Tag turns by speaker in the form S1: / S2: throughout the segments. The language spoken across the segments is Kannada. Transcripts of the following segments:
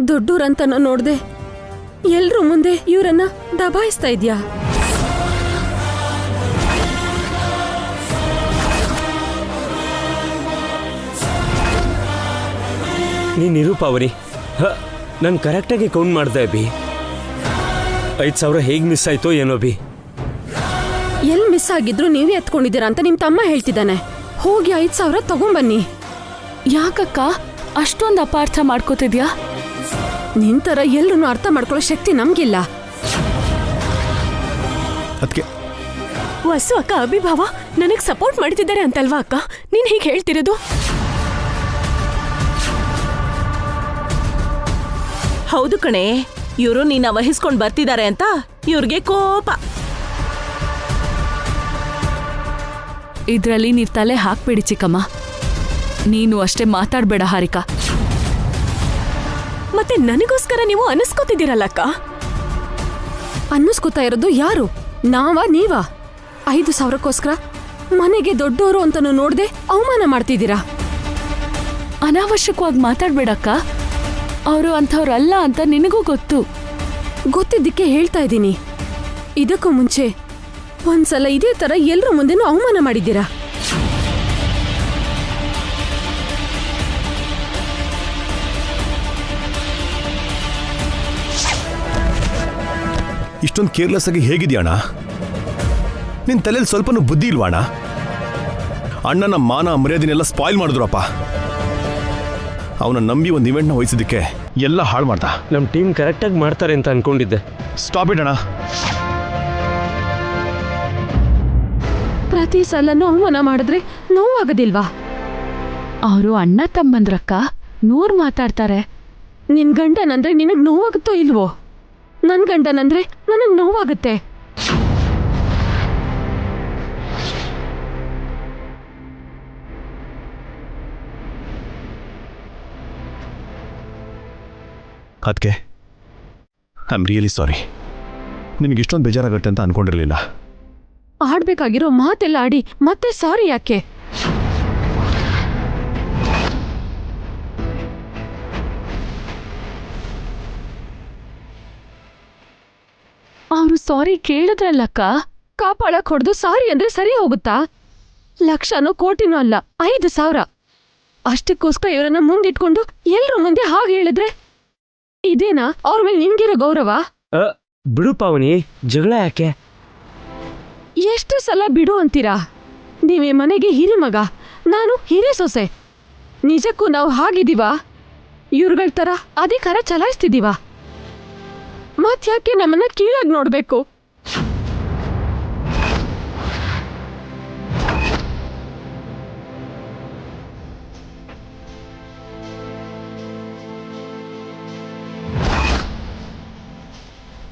S1: ದೊಡ್ಡೂರಂತನ ನೋಡ್ದೆ ಎಲ್ರೂ ಮುಂದೆ ಇವ್ರನ್ನ ದಬಾಯಿಸ್ತಾ ಇದ್ಯಾ?
S2: ನೀನಿರು ಪಾವನಿ. ನಾನು ಕರೆಕ್ಟಾಗಿ ಕೌಂಟ್ ಮಾಡ್ದೆ ಅಭಿ. 5,000 ಹೇಗೆ ಮಿಸ್ ಆಯ್ತೋ ಏನೋ ಅಭಿ.
S1: ಎಲ್ಲಿ ಮಿಸ್ ಆಗಿದ್ರು ನೀವೇ ಎತ್ಕೊಂಡಿದ್ದೀರಾ ಅಂತ ನಿಮ್ ತಮ್ಮ ಹೇಳ್ತಿದ್ದಾನೆ. ಹೋಗಿ 5,000 ತಗೊಂಬನ್ನಿ.
S3: ಯಾಕಕ್ಕ ಅಷ್ಟೊಂದು ಅಪಾರ್ಥ ಮಾಡ್ಕೋತಿದ್ಯಾ?
S1: ನಿಂತರ ಎಲ್ರೂ ಅರ್ಥ ಮಾಡ್ಕೊಳ್ಳೋ ಶಕ್ತಿ ನಮ್ಗಿಲ್ಲ.
S4: ಅದಕ್ಕೆ
S3: ವಸು ಅಕ್ಕ ಅಭಿಭಾವ ನನಗ್ ಸಪೋರ್ಟ್ ಮಾಡ್ತಿದ್ದಾರೆ ಅಂತಲ್ವಾ ಅಕ್ಕ ನೀನ್ ಹೀಗೆ ಹೇಳ್ತಿರೋದು?
S5: ಹೌದು ಕಣೆ, ಇವರು ನೀನ ವಹಿಸ್ಕೊಂಡ್ ಬರ್ತಿದ್ದಾರೆ ಅಂತ ಇವ್ರಿಗೆ ಕೋಪ.
S3: ಇದ್ರಲ್ಲಿ ನೀವ್ ತಲೆ ಹಾಕ್ಬೇಡಿ ಚಿಕ್ಕಮ್ಮ. ನೀನು ಅಷ್ಟೇ ಮಾತಾಡ್ಬೇಡ ಹಾರಿಕಾ. ಮತ್ತೆ ನನಗೋಸ್ಕರ ನೀವು ಅನಿಸ್ಕೋತಿದ್ದೀರಲ್ಲಕ್ಕ.
S1: ಅನ್ನಿಸ್ಕೊತಾ ಇರೋದು ಯಾರು? ನಾವಾ ನೀವಾ? 5,000ಕ್ಕೋಸ್ಕರ ಮನೆಗೆ ದೊಡ್ಡೋರು ಅಂತನೂ ನೋಡ್ದೆ ಅವಮಾನ ಮಾಡ್ತಿದ್ದೀರಾ.
S3: ಅನಾವಶ್ಯಕವಾಗಿ ಮಾತಾಡ್ಬೇಡಕ್ಕ. ಅವರು ಅಂಥವ್ರಲ್ಲ ಅಂತ ನಿನಗೂ
S1: ಗೊತ್ತಿದ್ದಕ್ಕೆ ಹೇಳ್ತಾ ಇದ್ದೀನಿ. ಇದಕ್ಕೂ ಮುಂಚೆ ಒಂದ್ಸಲ ಇದೇ ತರ ಎಲ್ರ ಮುಂದೆನೂ ಅವಮಾನ ಮಾಡಿದ್ದೀರಾ.
S4: ಇಷ್ಟೊಂದು ಕೇರ್ಲೆಸ್ ಆಗಿ ಹೇಗಿದ್ಯಾಣ? ನಿನ್ ತಲೆಯಲ್ಲಿ ಸ್ವಲ್ಪನೂ ಬುದ್ಧಿ ಇಲ್ವಾಣ? ಅಣ್ಣನ ಮಾನ ಮರ್ಯಾದೆನೆಲ್ಲ ಸ್ಪಾಯ್ಲ್ ಮಾಡಿದ್ರಪ್ಪ. ಅವನ ನಂಬಿ ಒಂದು ಇವೆಂಟ್ನ ವಹಿಸಿದ್ದಕ್ಕೆ ಎಲ್ಲ ಹಾಳು ಮಾಡ್ದ.
S2: ನಮ್ಮ ಟೀಮ್ ಕರೆಕ್ಟಾಗಿ ಮಾಡ್ತಾರೆ ಅಂತ ಅನ್ಕೊಂಡಿದ್ದೆ.
S4: ಸ್ಟಾಪ್ ಇಟ್ ಅಣ್ಣ.
S1: ಪ್ರತಿ ಸಲನೂ ಅವಮಾನ ಮಾಡಿದ್ರೆ ನೋವಾಗದಿಲ್ವಾ?
S3: ಅವರು ಅಣ್ಣ ತಮ್ಮಂದ್ರಕ್ಕ 100 ಮಾತಾಡ್ತಾರೆ.
S1: ನಿನ್ ಗಂಡನಂದ್ರೆ ನಿನಗ್ ನೋವಾಗುತ್ತೋ ಇಲ್ವೋ? ನನ್ ಗಂಡನಂದ್ರೆ ನನಗ್ ನೋವಾಗುತ್ತೆ.
S4: ಅದಕ್ಕೆ ಐ ಆಮ್ ರಿಯಲಿ ಸಾರಿ. ನಿನಗೆ ಇಷ್ಟೊಂದು ಬೇಜಾರಾಗುತ್ತೆ ಅಂತ ಅನ್ಕೊಂಡಿರಲಿಲ್ಲ.
S1: ಆಡ್ಬೇಕಾಗಿರೋ ಮಾತೆಲ್ಲ ಆಡಿ ಮತ್ತೆ ಸಾರಿ ಯಾಕೆ?
S3: ಅವರು ಸಾರಿ ಕೇಳಿದ್ರಲ್ಲಕ್ಕ.
S1: ಕಾಪಾಡಕ್ ಹೊಡೆದು ಸಾರಿ ಅಂದ್ರೆ ಸರಿ ಹೋಗುತ್ತಾ? ಲಕ್ಷನೋ ಕೋಟಿನೋ ಅಲ್ಲ, 5,000. ಅಷ್ಟಕ್ಕೋಸ್ಕರ ಇವರನ್ನ ಮುಂದಿಟ್ಕೊಂಡು ಎಲ್ರ ಮುಂದೆ ಹಾಗೆ ಹೇಳಿದ್ರೆ ಇದೇನಾ ಅವ್ರ ಮೇಲೆ ನಿಮ್ಗಿರೋ ಗೌರವ?
S2: ಬಿಡು ಪಾವನಿ, ಜಗಳ ಯಾಕೆ?
S1: ಎಷ್ಟು ಸಲ ಬಿಡು ಅಂತೀರಾ? ನೀವೇ ಮನೆಗೆ ಹಿರಿಮಗ, ನಾನು ಹಿರೇ ಸೊಸೆ. ನಿಜಕ್ಕೂ ನಾವು ಹಾಗಿದ್ದೀವಾ? ಇವ್ರಗಳ ತರ ಅಧಿಕಾರ ಚಲಾಯಿಸ್ತಿದ್ದೀವಾ? ಮತ್ಯಾಕೆ ನಮ್ಮನ್ನ ಕೀಳಾಗಿ ನೋಡ್ಬೇಕು?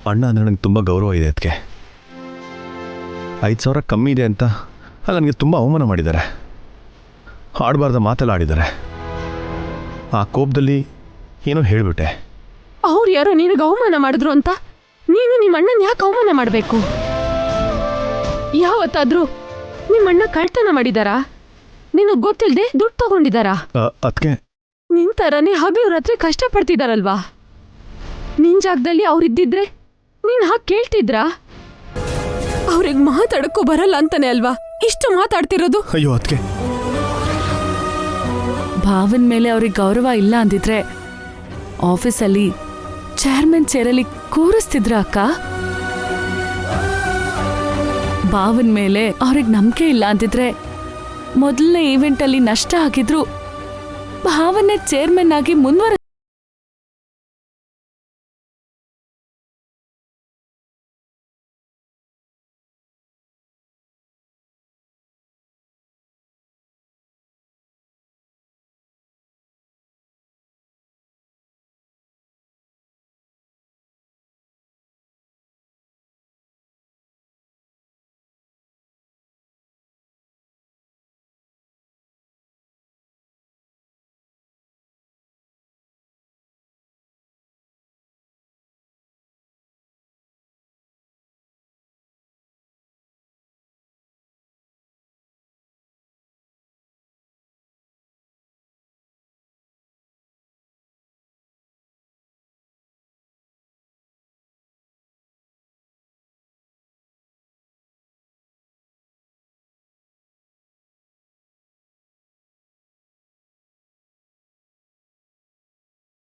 S4: ಅಣ್ಣ ಅಂದರೆ ನನಗೆ ತುಂಬ ಗೌರವ ಇದೆ. ಅದಕ್ಕೆ 5,000 ಕಮ್ಮಿ ಇದೆ ಅಂತ ಅಲ್ಲಿ ನನಗೆ ತುಂಬ ಅವಮಾನ ಮಾಡಿದ್ದಾರೆ. ಆಡಬಾರ್ದ ಮಾತೆಲ್ಲ ಆಡಿದ್ದಾರೆ. ಆ ಕೋಪದಲ್ಲಿ ಏನೋ ಹೇಳಿಬಿಟ್ಟೆ.
S1: ಅವ್ರು ಯಾರೋ ನಿನಗೆ ಅವಮಾನ ಮಾಡಿದ್ರು ಅಂತ ನೀನು ನಿಮ್ಮ ಅಣ್ಣನ ಯಾಕೆ ಅವಮಾನ ಮಾಡಬೇಕು? ಯಾವತ್ತಾದ್ರೂ ನಿಮ್ಮಣ್ಣ ಕಳ್ತನ ಮಾಡಿದಾರಾ? ನಿನಗೆ ಗೊತ್ತಿಲ್ಲದೆ ದುಡ್ಡು ತಗೊಂಡಿದ್ದಾರಾ?
S4: ಅದಕ್ಕೆ
S1: ನಿನ್ ಥರನೇ ಹಗಲು ರಾತ್ರಿ ಕಷ್ಟಪಡ್ತಿದಾರಲ್ವಾ? ನಿನ್ ಜಾಗದಲ್ಲಿ ಅವ್ರಿದ್ದಿದ್ರೆ ನೀನ್ ಹಾಗೆ ಕೇಳ್ತಿದ್ರಾ? ಅವ್ರಿಗೆ ಮಾತಾಡಕ್ಕೂ ಬರಲ್ಲ ಅಂತಾನೆ ಅಲ್ವಾ ಇಷ್ಟು ಮಾತಾಡ್ತಿರೋದು?
S4: ಅಯ್ಯೋ ಅದಕ್ಕೆ
S3: ಭಾವನ್ ಮೇಲೆ ಅವ್ರಿಗೆ ಗೌರವ ಇಲ್ಲ ಅಂದಿದ್ರೆ ಆಫೀಸಲ್ಲಿ ಚೇರ್ಮನ್ ಚೇರಲ್ಲಿ ಕೂರಿಸ್ತಿದ್ರ ಅಕ್ಕ. ಭಾವನ್ ಮೇಲೆ ಅವ್ರಿಗೆ ನಂಬಿಕೆ ಇಲ್ಲ ಅಂತಿದ್ರೆ ಮೊದಲನೇ ಈವೆಂಟಲ್ಲಿ ನಷ್ಟ ಆಗಿದ್ರು ಭಾವನ್ನೇ ಚೇರ್ಮನ್ ಆಗಿ ಮುಂದುವರೆ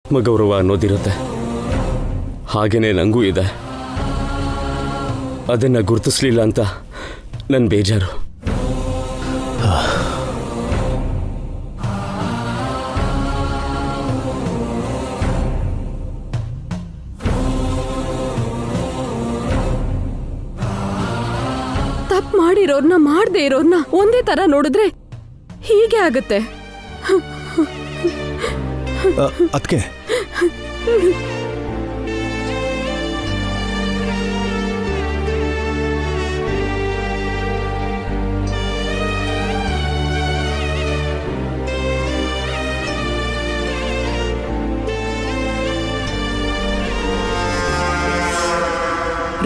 S2: ಆತ್ಮಗೌರವ ಅನ್ನೋದಿರುತ್ತೆ. ಹಾಗೇನೆ ನನಗೂ ಇದೆ. ಅದನ್ನು ಗುರುತಿಸ್ಲಿಲ್ಲ ಅಂತ ನನ್ನ ಬೇಜಾರು.
S1: ತಪ್ಪು ಮಾಡಿರೋರ್ನ ಮಾಡದೇ ಇರೋರ್ನ ಒಂದೇ ತರ ನೋಡಿದ್ರೆ ಹೀಗೆ ಆಗತ್ತೆ.
S4: ಅದಕ್ಕೆ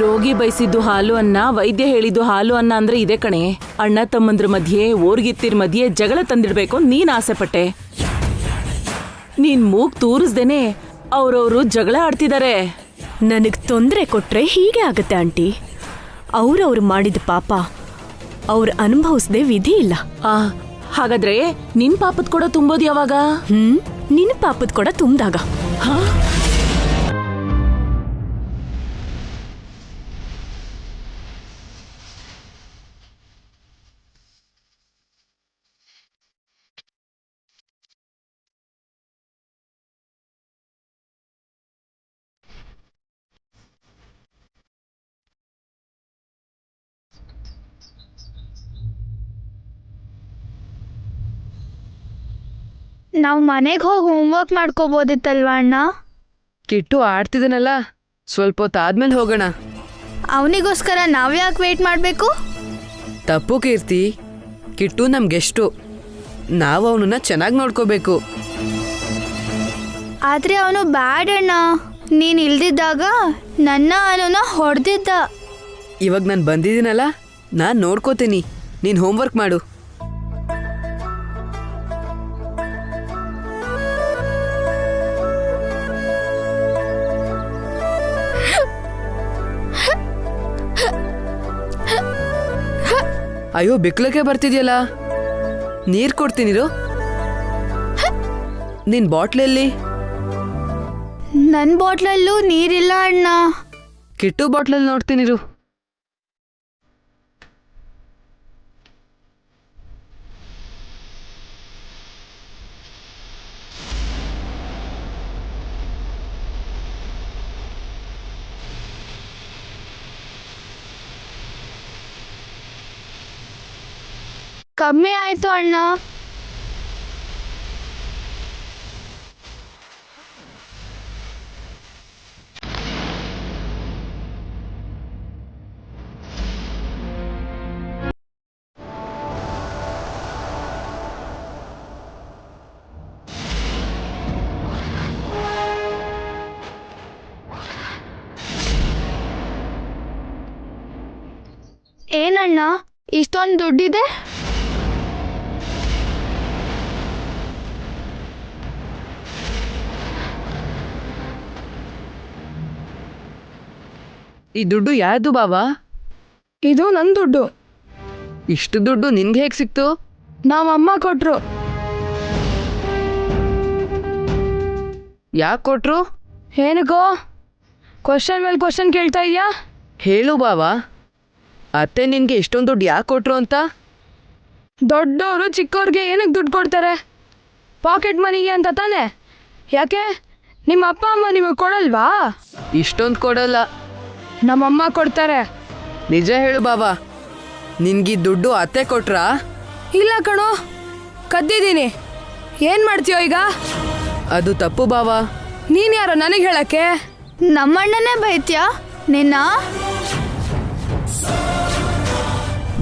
S5: ರೋಗಿ ಬಯಸಿದ್ದು ಹಾಲು ಅನ್ನ, ವೈದ್ಯ ಹೇಳಿದ್ದು ಹಾಲು ಅನ್ನ ಅಂದ್ರೆ ಇದೆ ಕಣೆ. ಅಣ್ಣ ತಮ್ಮಂದ್ರ ಮಧ್ಯೆ, ಓರ್ಗಿತ್ತಿರ ಮಧ್ಯೆ ಜಗಳ ತಂದಿಡ್ಬೇಕು ನೀನ್ ಆಸೆ ಪಟ್ಟೆ. ನೀನ್ ಮೂಗ್ ತೂರಿಸ್ದೇನೆ ಅವ್ರವ್ರು ಜಗಳ ಆಡ್ತಿದ್ದಾರೆ.
S6: ನನಗ್ ತೊಂದರೆ ಕೊಟ್ರೆ ಹೀಗೆ ಆಗತ್ತೆ ಆಂಟಿ. ಅವ್ರವ್ರು ಮಾಡಿದ ಪಾಪ ಅವ್ರು ಅನುಭವಿಸದೆ ವಿಧಿ ಇಲ್ಲ.
S5: ಹಾಗಾದ್ರೆ ನಿನ್ ಪಾಪದ ಕೂಡ ತುಂಬೋದು ಯಾವಾಗ?
S6: ನಿನ್ನ ಪಾಪದ ಕೂಡ ತುಂಬ್ದಾಗ.
S7: ನಾವು ಮನೆಗೆ ಹೋಗಿ ಹೋಮ್ವರ್ಕ್ ಮಾಡ್ಕೋಬೋದಿತ್ತಲ್ವಾ ಅಣ್ಣ?
S8: ಕಿಟ್ಟು ಆಡ್ತಿದ್ದಾನಲ್ಲ, ಸ್ವಲ್ಪ ಹೊತ್ತು ಆದ್ಮೇಲೆ ಹೋಗೋಣ.
S7: ಅವನಿಗೋಸ್ಕರ ನಾವ್ಯಾಕೆ ವೇಟ್ ಮಾಡಬೇಕು?
S8: ತಪ್ಪು ಕೀರ್ತಿ, ಕಿಟ್ಟು ನಮ್ಗೆಷ್ಟು, ನಾವು ಅವನನ್ನ ಚೆನ್ನಾಗಿ ನೋಡ್ಕೋಬೇಕು.
S7: ಆದರೆ ಅವನು ಬ್ಯಾಡ್ ಅಣ್ಣ. ನೀನು ಇಲ್ದಿದ್ದಾಗ ನನ್ನ ಅವನನ್ನ ಹೊಡೆದಿದ್ದ.
S8: ಇವಾಗ ನಾನು ಬಂದಿದ್ದೀನಲ್ಲ, ನಾನು ನೋಡ್ಕೋತೀನಿ. ನೀನು ಹೋಮ್ವರ್ಕ್ ಮಾಡು. ಅಯ್ಯೋ, ಬಿಕ್ಲಕ್ಕೆ ಬರ್ತಿದ್ಯಲ್ಲ, ನೀರು ಕೊಡ್ತೀನಿರು. ನಿನ್ ಬಾಟ್ಲಲ್ಲಿ?
S7: ನನ್ನ ಬಾಟ್ಲಲ್ಲೂ ನೀರಿಲ್ಲ ಅಣ್ಣ.
S8: ಕಿಟ್ಟು ಬಾಟ್ಲಲ್ಲಿ ನೋಡ್ತೀನಿರು.
S7: ಕಮ್ಮಿ ಆಯ್ತು ಅಣ್ಣ. ಏನಣ್ಣ ಇಷ್ಟೊಂದು ದುಡ್ಡಿದೆ?
S8: ಈ ದುಡ್ಡು ಯಾರ್ದು ಬಾವಾ?
S1: ಇದು ನನ್ನ ದುಡ್ಡು.
S8: ಇಷ್ಟು ದುಡ್ಡು ನಿನ್ಗೆ ಹೇಗೆ ಸಿಕ್ತು?
S1: ನಮ್ಮಮ್ಮ ಕೊಟ್ರು.
S8: ಯಾಕೆ ಕೊಟ್ರು?
S1: ಏನಕ್ಕೋ ಕ್ವಶನ್ ಮೇಲೆ ಕ್ವಶನ್ ಕೇಳ್ತಾ ಇದೆಯಾ?
S8: ಹೇಳು ಬಾವಾ, ಅತ್ತೆ ನಿನ್ಗೆ ಇಷ್ಟೊಂದು ದುಡ್ಡು ಯಾಕೆ ಕೊಟ್ರು ಅಂತ?
S1: ದೊಡ್ಡವರು ಚಿಕ್ಕವ್ರಿಗೆ ಏನಕ್ಕೆ ದುಡ್ಡು ಕೊಡ್ತಾರೆ? ಪಾಕೆಟ್ ಮನಿಗೆ ಅಂತ ತಾನೆ. ಯಾಕೆ ನಿಮ್ಮ ಅಪ್ಪ ಅಮ್ಮ ನಿಮಗೆ ಕೊಡಲ್ವಾ?
S8: ಇಷ್ಟೊಂದು ಕೊಡಲ್ಲ.
S1: ನಮ್ಮಮ್ಮ ಕೊಡ್ತಾರೆ.
S8: ನಿಜ ಹೇಳು ಬಾವಾ, ನಿನ್ಗೆ ದುಡ್ಡು ಅತ್ತೆ ಕೊಟ್ರಾ?
S1: ಇಲ್ಲ ಕಣೋ, ಕದ್ದಿದ್ದೀನಿ. ಏನು ಮಾಡ್ತೀಯೋ ಈಗ?
S8: ಅದು ತಪ್ಪು ಬಾವಾ.
S1: ನೀನು ಯಾರೋ ನನಗೆ ಹೇಳಕ್ಕೆ?
S7: ನಮ್ಮಣ್ಣನೇ ಬೈತ್ಯಾ ನಿನ್ನ?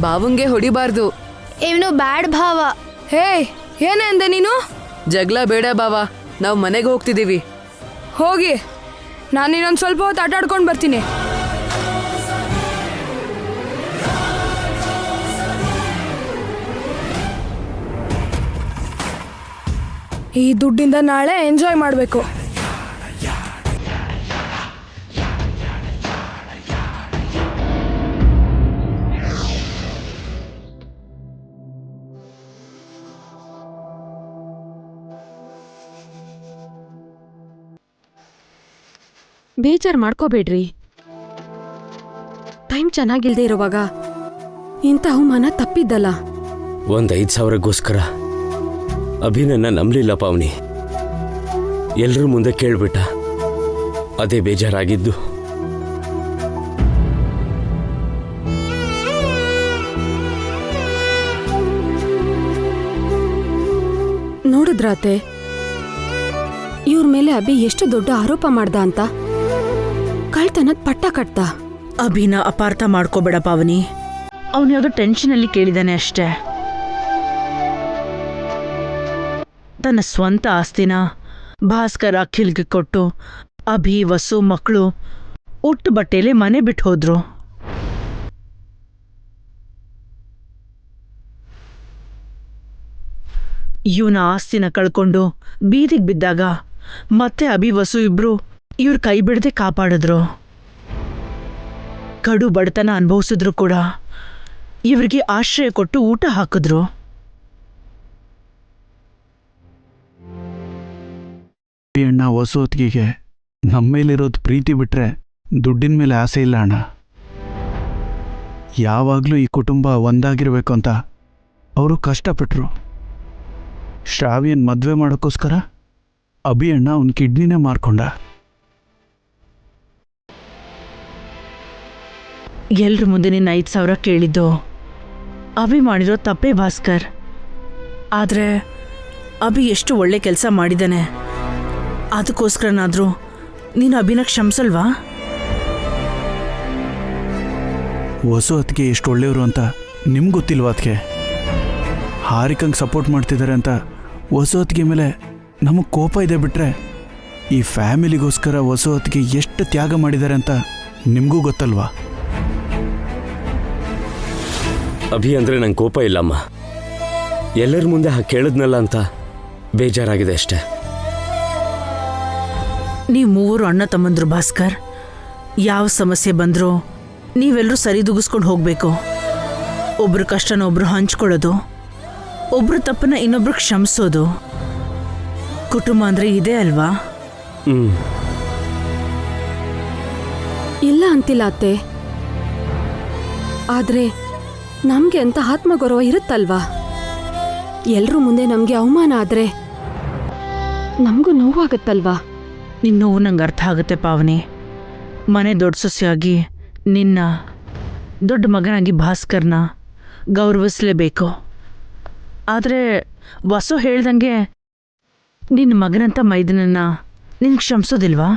S8: ಬಾವಂಗೆ ಹೊಡಿಬಾರ್ದು.
S7: ಇವನು ಬ್ಯಾಡ್ ಭಾವ.
S1: ಹೇಯ್, ಏನೇ ಅಂದೆ ನೀನು?
S8: ಜಗಳ ಬೇಡ ಬಾವಾ, ನಾವು ಮನೆಗೆ ಹೋಗ್ತಿದ್ದೀವಿ.
S1: ಹೋಗಿ, ನಾನು ಇನ್ನೊಂದು ಸ್ವಲ್ಪ ಹೊತ್ತು ಆಟ ಆಡ್ಕೊಂಡು ಬರ್ತೀನಿ. ಈ ದುಡ್ಡಿಂದ ನಾಳೆ ಎಂಜಾಯ್ ಮಾಡಬೇಕು. ಬೇಜಾರು ಮಾಡ್ಕೋಬೇಡ್ರಿ. ಟೈಮ್ ಚೆನ್ನಾಗಿಲ್ದೇ ಇರುವಾಗ ಇಂಥ ಅವಮಾನ ತಪ್ಪಿದ್ದಲ್ಲ.
S2: ಒಂದು 5,000ಗೋಸ್ಕರ ಅಭಿ ನನ್ನ ನಂಬಲಿಲ್ಲ ಪಾವನಿ. ಎಲ್ರ ಮುಂದೆ ಕೇಳ್ಬಿಟ್ಟ. ಅದೇ ಬೇಜಾರಾಗಿದ್ದು.
S1: ನೋಡಿದ್ರಾತೆ ಇವ್ರ ಮೇಲೆ ಅಭಿ ಎಷ್ಟು ದೊಡ್ಡ ಆರೋಪ ಮಾಡ್ದ ಅಂತ. ಕಳ್ತನದ ಪಟ್ಟ ಕಟ್ದ.
S5: ಅಭಿನ ಅಪಾರ್ಥ ಮಾಡ್ಕೋಬೇಡ ಪಾವನಿ. ಅವನು ಯಾವುದೋ ಟೆನ್ಷನಲ್ಲಿ ಕೇಳಿದಾನೆ ಅಷ್ಟೇ. ತನ್ನ ಸ್ವಂತ ಆಸ್ತಿನ ಭಾಸ್ಕರ್ ಅಖಿಲ್ಗೆ ಕೊಟ್ಟು ಅಭಿ ವಸು ಮಕ್ಕಳು ಉಟ್ಟು ಬಟ್ಟೆಯಲ್ಲಿ ಮನೆ ಬಿಟ್ಟು ಹೋದ್ರು. ಇವನ ಆಸ್ತಿನ ಕಳ್ಕೊಂಡು ಬೀದಿಗೆ ಬಿದ್ದಾಗ ಮತ್ತೆ ಅಭಿ ವಸು ಇಬ್ರು ಇವ್ರ ಕೈ ಬಿಡದೆ ಕಾಪಾಡಿದ್ರು. ಕಡು ಬಡತನ ಅನುಭವಿಸಿದ್ರು ಕೂಡ ಇವ್ರಿಗೆ ಆಶ್ರಯ ಕೊಟ್ಟು ಊಟ ಹಾಕಿದ್ರು.
S9: ಅಣ್ಣ ಹೊಸ ಹೊತ್ತಿಗೆ ನಮ್ಮ ಮೇಲಿರೋದು ಪ್ರೀತಿ ಬಿಟ್ರೆ ದುಡ್ಡಿನ ಮೇಲೆ ಆಸೆ ಇಲ್ಲ ಅಣ್ಣ. ಯಾವಾಗಲೂ ಈ ಕುಟುಂಬ ಒಂದಾಗಿರ್ಬೇಕು ಅಂತ ಅವರು ಕಷ್ಟಪಟ್ಟರು. ಶ್ರಾವ್ಯನ್ ಮದುವೆ ಮಾಡೋಕ್ಕೋಸ್ಕರ ಅಭಿ ಅಣ್ಣ ಅವನ ಕಿಡ್ನಿನೇ ಮಾರ್ಕೊಂಡ.
S5: ಎಲ್ರ ಮುಂದೆ ನಿನ್ನ 5,000 ಕೇಳಿದ್ದು ಅಭಿ ಮಾಡಿರೋ ತಪ್ಪೇ ಭಾಸ್ಕರ್. ಆದರೆ ಅಭಿ ಎಷ್ಟು ಒಳ್ಳೆ ಕೆಲಸ ಮಾಡಿದ್ದಾನೆ. ಅದಕ್ಕೋಸ್ಕರನಾದರೂ ನೀನು ಅಭಿನ ಕ್ಷಮಿಸಲ್ವಾ?
S9: ಹೊಸ ಹೊತ್ತಿಗೆ ಎಷ್ಟು ಒಳ್ಳೆಯವರು ಅಂತ ನಿಮ್ಗೆ ಗೊತ್ತಿಲ್ವಾ? ಅದಕ್ಕೆ ಹಾರಿಕಂಗೆ ಸಪೋರ್ಟ್ ಮಾಡ್ತಿದ್ದಾರೆ ಅಂತ ಹೊಸ ಹೊತ್ತಿಗೆ ಮೇಲೆ ನಮಗೆ ಕೋಪ ಇದೆ ಬಿಟ್ರೆ ಈ ಫ್ಯಾಮಿಲಿಗೋಸ್ಕರ ಹೊಸ ಹೊತ್ತಿಗೆ ಎಷ್ಟು ತ್ಯಾಗ ಮಾಡಿದ್ದಾರೆ ಅಂತ ನಿಮಗೂ ಗೊತ್ತಲ್ವಾ?
S2: ಅಭಿ ಅಂದರೆ ನಂಗೆ ಕೋಪ ಇಲ್ಲಮ್ಮ. ಎಲ್ಲರ ಮುಂದೆ ಹಾಗೆ ಕೇಳಿದ್ನಲ್ಲ ಅಂತ ಬೇಜಾರಾಗಿದೆ ಅಷ್ಟೆ.
S5: ನೀವು ಮೂವರು ಅಣ್ಣ ತಮ್ಮಂದ್ರು ಭಾಸ್ಕರ್. ಯಾವ ಸಮಸ್ಯೆ ಬಂದರೂ ನೀವೆಲ್ಲರೂ ಸರಿದೂಗಿಸ್ಕೊಂಡು ಹೋಗಬೇಕು. ಒಬ್ರ ಕಷ್ಟನ ಒಬ್ರು ಹಂಚ್ಕೊಳ್ಳೋದು, ಒಬ್ರ ತಪ್ಪನ್ನ ಇನ್ನೊಬ್ರು ಕ್ಷಮಿಸೋದು. ಕುಟುಂಬ ಅಂದರೆ ಇದೇ ಅಲ್ವಾ?
S1: ಇಲ್ಲ ಅಂತಿಲ್ಲ ಅತ್ತೆ. ಆದ್ರೆ ನಮ್ಗೆ ಅಂತ ಆತ್ಮಗೌರವ ಇರುತ್ತಲ್ವಾ? ಎಲ್ರೂ ಮುಂದೆ ನಮ್ಗೆ ಅವಮಾನ ಆದ್ರೆ ನಮಗೂ ನೋವಾಗತ್ತಲ್ವಾ?
S5: ನಿನ್ನ ನೋವು ನಂಗೆ ಅರ್ಥ ಆಗುತ್ತೆ ಪಾವನಿ. ಮನೆ ದೊಡ್ಡ ಸೊಸೆಯಾಗಿ ನಿನ್ನ ದೊಡ್ಡ ಮಗನಾಗಿ ಭಾಸ್ಕರ್ನ ಗೌರವಿಸಲೇಬೇಕು. ಆದರೆ ವಸು ಹೇಳ್ದಂಗೆ ನಿನ್ನ ಮಗನಂತ ಮೈದನನ್ನ ನಿನ್ಗೆ ಕ್ಷಮಿಸೋದಿಲ್ವಾ?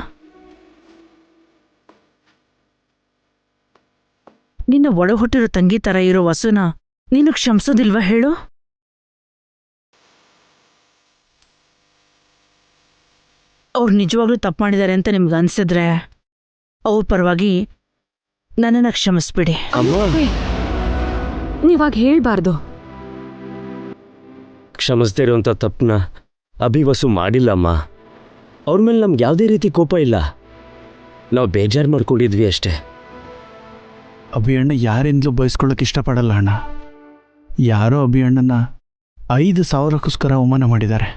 S5: ನಿನ್ನ ಒಳ ಹುಟ್ಟಿರೋ ತಂಗಿ ಥರ ಇರೋ ವಸುನ ನೀನು ಕ್ಷಮಿಸೋದಿಲ್ವಾ ಹೇಳು? ಅವ್ರು ನಿಜವಾಗ್ಲೂ ತಪ್ಪು ಮಾಡಿದ್ದಾರೆ ಅಂತ ನಿಮ್ಗೆ ಅನ್ಸಿದ್ರೆ ಅವ್ರ ಪರವಾಗಿ ನನ್ನನ್ನು ಕ್ಷಮಿಸ್ಬಿಡಿ.
S1: ನೀವಾಗ ಹೇಳ್ಬಾರ್ದು.
S2: ಕ್ಷಮಿಸ್ದೇ ಇರೋಂಥ ತಪ್ಪನ್ನ ಅಭಿವಸು ಮಾಡಿಲ್ಲಮ್ಮ. ಅವ್ರ ಮೇಲೆ ನಮ್ಗೆ ಯಾವುದೇ ರೀತಿ ಕೋಪ ಇಲ್ಲ. ನಾವು ಬೇಜಾರು ಮಾಡ್ಕೊಂಡಿದ್ವಿ ಅಷ್ಟೇ.
S9: ಅಭಿ ಅಣ್ಣ ಯಾರಿಂದಲೂ ಬಯಸ್ಕೊಳ್ಳೋಕೆ ಇಷ್ಟಪಡಲ್ಲ ಅಣ್ಣ. ಯಾರೋ ಅಭಿ ಅಣ್ಣನ 5,000ಕ್ಕೋಸ್ಕರ ಅವಮಾನ ಮಾಡಿದ್ದಾರೆ.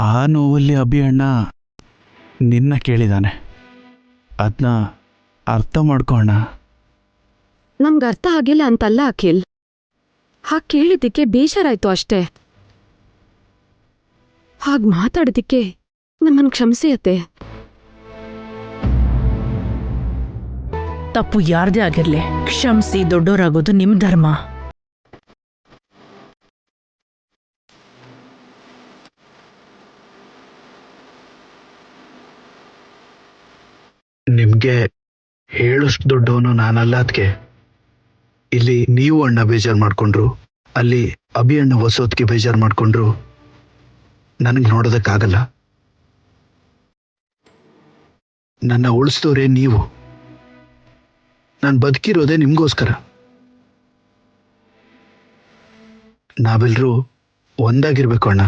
S9: ಆ ನೋವಲ್ಲಿ ಅಭಿ ಅಣ್ಣ ನಿನ್ನ ಕೇಳಿದಾನೆ. ಅದನ್ನ ಅರ್ಥ ಮಾಡ್ಕೋಣ.
S1: ನಮ್ಗೆ ಅರ್ಥ ಆಗಿಲ್ಲ ಅಂತಲ್ಲ ಅಖಿಲ್. ಹಾಗೆ ಕೇಳಿದ್ದಕ್ಕೆ ಬೇಜಾರಾಯ್ತು ಅಷ್ಟೇ. ಹಾಗೆ ಮಾತಾಡೋದಿಕ್ಕೆ ನಮ್ಮನ್ನು ಕ್ಷಮಿಸಿಯತ್ತೆ.
S5: ತಪ್ಪು ಯಾರದೇ ಆಗಿರಲಿ ಕ್ಷಮಿಸಿ ದೊಡ್ಡೋರಾಗೋದು ನಿಮ್ಮ ಧರ್ಮ.
S9: ನಿಮಗೆ ಹೇಳೋಷ್ಟು ದೊಡ್ಡವನು ನಾನಲ್ಲ. ಅದಕ್ಕೆ ಇಲ್ಲಿ ನೀವು ಅಣ್ಣ ಬೇಜಾರು ಮಾಡ್ಕೊಂಡ್ರು, ಅಲ್ಲಿ ಅಭಿ ಅಣ್ಣ ಹೊಸೋದ್ಗೆ ಬೇಜಾರು ಮಾಡ್ಕೊಂಡ್ರು ನನಗೆ ನೋಡೋದಕ್ಕಾಗಲ್ಲ. ನನ್ನ ಉಳಿಸಿದವರೇ ನೀವು. ನಾನು ಬದುಕಿರೋದೇ ನಿಮಗೋಸ್ಕರ. ನಾವೆಲ್ಲರೂ ಒಂದಾಗಿರ್ಬೇಕು ಅಣ್ಣ.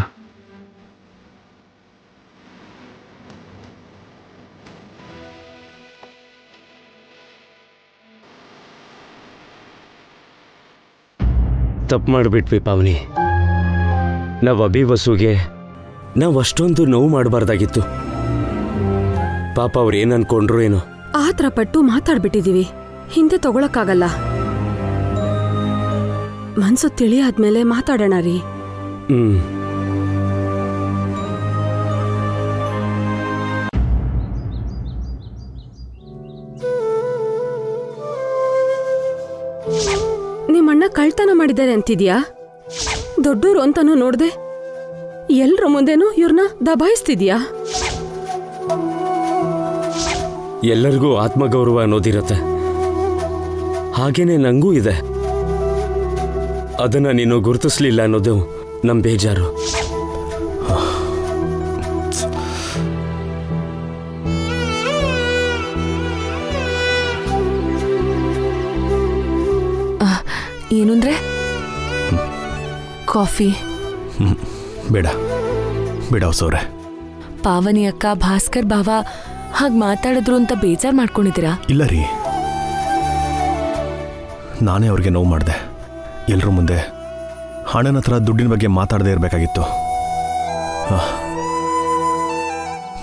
S2: ತಪ್ಪು ಮಾಡಿಬಿಟ್ವಿ ಪಾವನಿ. ನಾವು ಅಭಿವಸುಗೆ ನಾವು ಅಷ್ಟೊಂದು ನೋವು ಮಾಡಬಾರ್ದಾಗಿತ್ತು. ಪಾಪ ಅವ್ರು ಏನ್ ಅನ್ಕೊಂಡ್ರು ಏನೋ.
S1: ಆತರ ಪಟ್ಟು ಮಾತಾಡ್ಬಿಟ್ಟಿದೀವಿ, ಹಿಂದೆ ತಗೊಳಕ್ಕಾಗಲ್ಲ. ಮನ್ಸು ತಿಳಿಯಾದ್ಮೇಲೆ ಮಾತಾಡೋಣ ರೀ. ನಿಮ್ಮಣ್ಣ ಕಳ್ತನ ಮಾಡಿದ್ದಾರೆ ಅಂತಿದ್ಯಾ? ದೊಡ್ಡೂರು ಅಂತಾನೂ ನೋಡ್ದೆ, ಎಲ್ರ ಮುಂದೆನೂ ಇವ್ರನ್ನ ದಬಾಯಿಸ್ತಿದ್ಯಾ?
S2: ಎಲ್ಲರಿಗೂ ಆತ್ಮಗೌರವ ಅನ್ನೋದಿರತ್ತೆ, ಹಾಗೇನೆ ನಂಗೂ ಇದೆ. ಅದನ್ನ ನೀನು ಗುರುತಿಸ್ಲಿಲ್ಲ ಅನ್ನೋದು ನಮ್ ಬೇಜಾರು.
S3: ಏನಂದ್ರೆ ಕಾಫಿ
S4: ಬೇಡ ಬೇಡ ಹೊಸವ್ರೆ.
S3: ಪಾವನಿ ಅಕ್ಕ, ಭಾಸ್ಕರ್ ಭಾವ ಹಾಗೆ ಮಾತಾಡಿದ್ರು ಅಂತ ಬೇಜಾರ್ ಮಾಡ್ಕೊಂಡಿದ್ದೀರಾ?
S4: ಇಲ್ಲ ರೀ, ನಾನೇ ಅವ್ರಿಗೆ ನೋವು ಮಾಡಿದೆ. ಎಲ್ಲರ ಮುಂದೆ ಹಣನ ಹತ್ರ ದುಡ್ಡಿನ ಬಗ್ಗೆ ಮಾತಾಡದೇ ಇರಬೇಕಾಗಿತ್ತು.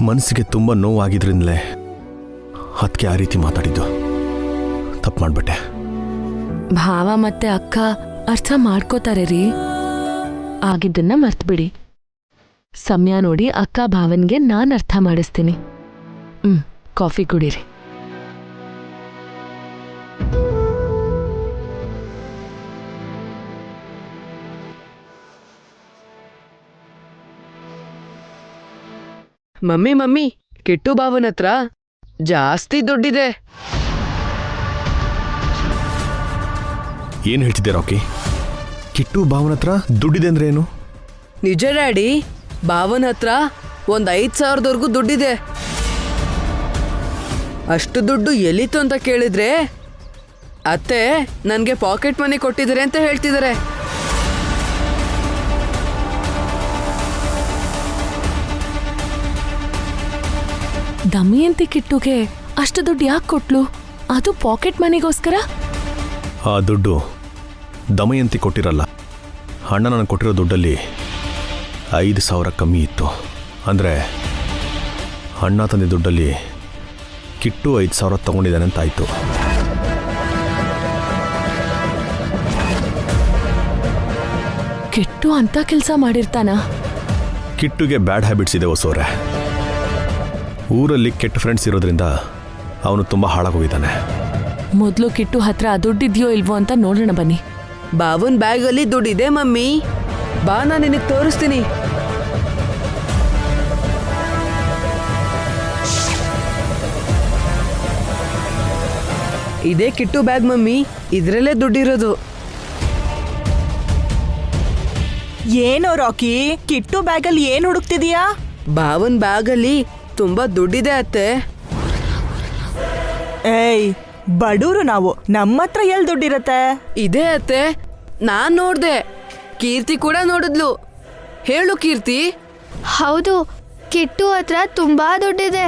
S4: ಮನಸ್ಸಿಗೆ ತುಂಬ ನೋವಾಗಿದ್ರಿಂದಲೇ ಅದಕ್ಕೆ ಆ ರೀತಿ ಮಾತಾಡಿದ್ದು. ತಪ್ಪು ಮಾಡಿಬಿಟ್ಟೆ.
S3: ಭಾವ ಮತ್ತೆ ಅಕ್ಕ ಅರ್ಥ ಮಾಡ್ಕೋತಾರೆ ರೀ. ಆಗಿದ್ದನ್ನ ಮರ್ತ್ಬಿಡಿ. ಸಮಯ ನೋಡಿ ಅಕ್ಕ ಭಾವನ್ಗೆ ನಾನ್ ಅರ್ಥ ಮಾಡಿಸ್ತೀನಿ. ಕಾಫಿ ಕುಡೀರಿ.
S8: ಮಮ್ಮಿ ಕಿಟ್ಟು ಭಾವನ ಹತ್ರ ಜಾಸ್ತಿ ದುಡ್ಡಿದೆ.
S4: ಏನು ಹೇಳ್ತಿದ್ದೆ ರಾಕಿ? ಕಿಟ್ಟು ಭಾವನ ಹತ್ರ ದುಡ್ಡಿದೆ ಅಂದ್ರೆ ಏನು?
S8: ನಿಜ ಡ್ಯಾಡಿ, ಭಾವನ ಹತ್ರ ಒಂದ್ 5,000ದವರೆಗೂ ದುಡ್ಡಿದೆ. ಅಷ್ಟು ದುಡ್ಡು ಎಲ್ಲಿತ್ತು ಅಂತ ಕೇಳಿದ್ರೆ ಅತ್ತೆ ನನ್ಗೆ ಪಾಕೆಟ್ ಮನಿ ಕೊಟ್ಟಿದ್ದಾರೆ ಅಂತ ಹೇಳ್ತಿದ್ದಾರೆ.
S3: ದಮಯಂತಿ ಕಿಟ್ಟುಗೆ ಅಷ್ಟು ದುಡ್ಡು ಯಾಕೆ ಕೊಟ್ಲು? ಅದು ಪಾಕೆಟ್ ಮನಿಗೋಸ್ಕರ?
S4: ಆ ದುಡ್ಡು ದಮಯಂತಿ ಕೊಟ್ಟಿರಲ್ಲ. ಅಣ್ಣ ನನಗೆ ಕೊಟ್ಟಿರೋ ದುಡ್ಡಲ್ಲಿ 5,000 ಕಮ್ಮಿ ಇತ್ತು. ಅಂದರೆ ಅಣ್ಣ ತಂದೆ ದುಡ್ಡಲ್ಲಿ ಕಿಟ್ಟು 5,000 ತಗೊಂಡಿದ್ದಾನೆ ಅಂತ ಆಯಿತು.
S3: ಕಿಟ್ಟು ಅಂತ ಕೆಲಸ ಮಾಡಿರ್ತಾನ?
S4: ಕಿಟ್ಟುಗೆ ಬ್ಯಾಡ್ ಹ್ಯಾಬಿಟ್ಸ್ ಇದೆ ಹೊಸೋರೆ. ಊರಲ್ಲಿ ಕೆಟ್ಟ ಫ್ರೆಂಡ್ಸ್ ಇರೋದ್ರಿಂದ ಅವನು ತುಂಬ ಹಾಳಾಗೋಗಿದ್ದಾನೆ.
S3: ಮೊದಲು ಕಿಟ್ಟು ಹತ್ರ ದುಡ್ಡಿದ್ಯೋ ಇಲ್ವೋ ಅಂತ ನೋಡೋಣ ಬನ್ನಿ.
S8: ಭಾವನ್ ಬ್ಯಾಗಲ್ಲಿ ದುಡ್ಡಿದೆ ಮಮ್ಮಿ, ಬಾ ನಾನು ನಿನಗೆ ತೋರಿಸ್ತೀನಿ. ಇದೇ ಕಿಟ್ಟು ಬ್ಯಾಗ್ ಮಮ್ಮಿ, ಇದ್ರಲ್ಲೇ ದುಡ್ಡಿರೋದು.
S10: ಏನೋ ರಾಕಿ, ಕಿಟ್ಟು ಬ್ಯಾಗಲ್ಲಿ ಏನ್ ಹುಡುಕ್ತಿದೀಯಾ?
S8: ಭಾವನ್ ಬ್ಯಾಗಲ್ಲಿ ತುಂಬಾ ದುಡ್ಡಿದೆ ಅತ್ತೆ.
S10: ಏಯ್, ಬಡೂರು ನಾವು, ನಮ್ಮ ಹತ್ರ ಎಲ್ಲಿ ದುಡ್ಡಿರತ್ತೆ?
S8: ಇದೇ ಅತ್ತೆ, ನಾನ್ ನೋಡ್ದೆ, ಕೀರ್ತಿ ಕೂಡ ನೋಡಿದ್ಲು. ಹೇಳು ಕೀರ್ತಿ.
S7: ಹೌದು, ಕಿಟ್ಟು ಹತ್ರ ತುಂಬಾ ದುಡ್ಡಿದೆ.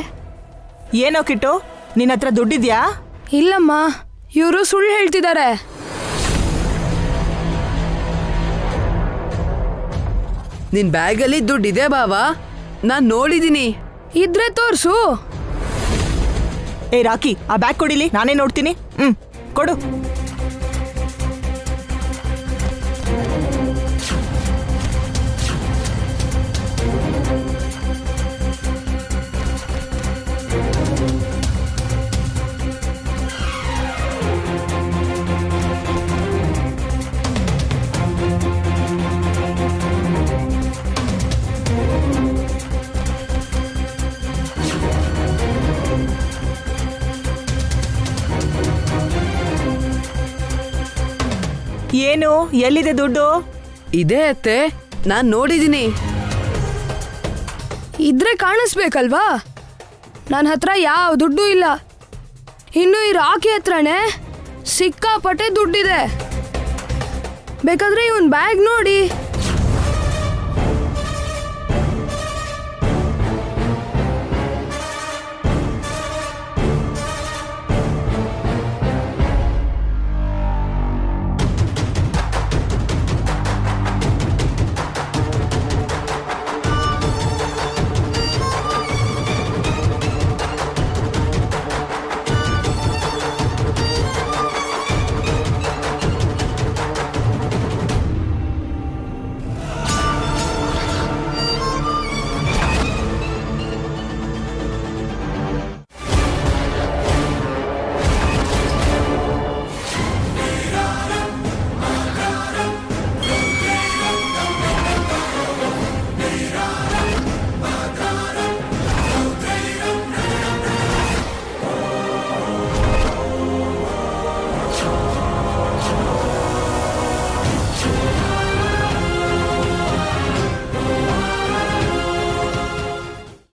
S10: ಏನೋ ಕಿಟ್ಟು, ನಿನ್ನ ಹತ್ರ ದುಡ್ಡಿದ್ಯಾ?
S1: ಇಲ್ಲಮ್ಮ, ಇವರು ಸುಳ್ಳು ಹೇಳ್ತಿದ್ದಾರೆ.
S8: ನಿನ್ ಬ್ಯಾಗಲ್ಲಿ ದುಡ್ಡಿದೆ ಬಾವಾ, ನಾನ್ ನೋಡಿದೀನಿ.
S1: ಇದ್ರೆ ತೋರ್ಸು.
S10: ಏ ರಾಕಿ, ಆ ಬ್ಯಾಗ್ ಕೊಡಿಲಿ, ನಾನೇ ನೋಡ್ತೀನಿ. ಕೊಡು. ಏನು, ಎಲ್ಲಿದೆ ದುಡ್ಡು?
S8: ಇದೇ ಅತ್ತೆ, ನಾನ್ ನೋಡಿದೀನಿ.
S1: ಇದ್ರೆ ಕಾಣಿಸ್ಬೇಕಲ್ವಾ? ನನ್ನ ಹತ್ರ ಯಾವ ದುಡ್ಡು ಇಲ್ಲ. ಇನ್ನು ಈ ರಾಕಿ ಹತ್ರನೇ ಸಿಕ್ಕಾಪಟ್ಟೆ ದುಡ್ಡಿದೆ. ಬೇಕಾದ್ರೆ ಇವನ್ ಬ್ಯಾಗ್ ನೋಡಿ.